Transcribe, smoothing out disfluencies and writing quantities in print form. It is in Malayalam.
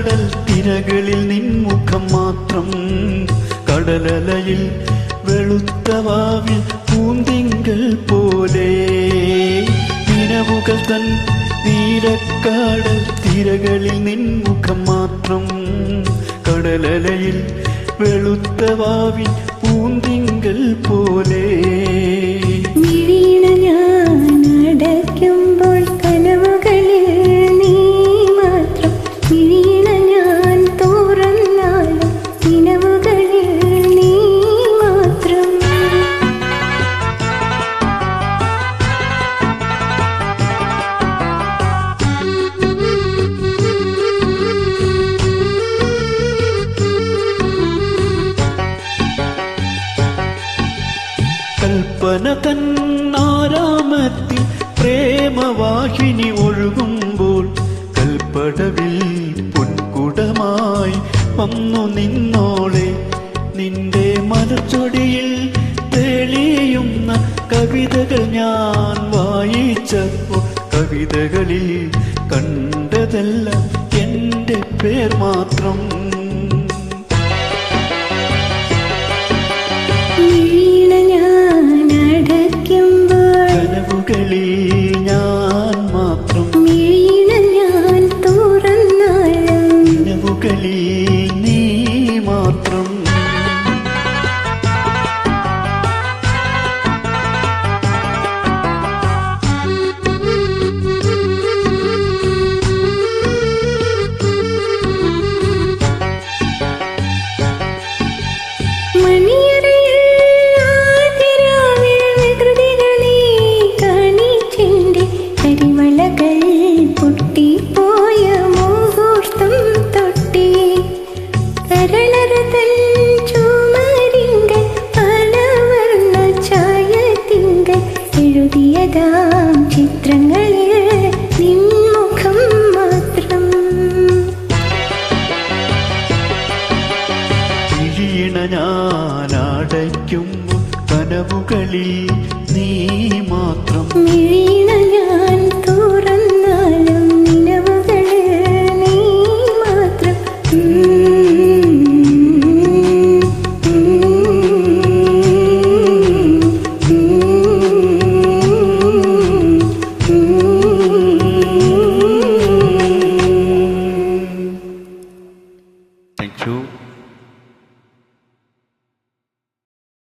ഇരക്കാടൽ തിരകളിൽ നിൻമുഖം മാത്രം. കടലലയിൽ വെളുത്ത വാവിൽ പൂന്തിങ്കൾ പോലെ നിലവുകൾ തൻ നീലക്കാടൽ തിരകളിൽ നിൻമുഖം മാത്രം. കടലലയിൽ വെളുത്ത വാവിൽ പൂന്തിങ്കൾ പോലെ അടയ്ക്കുമ്പോൾ കനവുകളിൽ നീ മാത്രം. വീണ ഞാൻ തുറന്നാലും നിലവുകളിൽ നീ മാത്രം. കൽപ്പന തന്നാരാമത്തിൽ പ്രേമവാഹിനി ഒഴുകുമ്പോൾ കൽപ്പടവിൽ പൊൻകുടമായി വന്നു നിന്നോളെ. നിന്റെ മലർച്ചൊടിയിൽ തെളിയുന്ന കവിതകൾ ഞാൻ വായിച്ചപ്പോൾ കവിതകളിൽ കണ്ടതെല്ലാം എൻ്റെ പേർ മാത്രം. കനവുകളിൽ ഞാൻ മാത്രം. ഞാൻ തുറന്നാലും കനവുകളിൽ നീ മാത്രം. ചിത്രങ്ങളിൽ നിൻമുഖം മാത്രം. വീണ ഞാൻ അടയ്ക്കുമ്പോൾ കനവുകളിൽ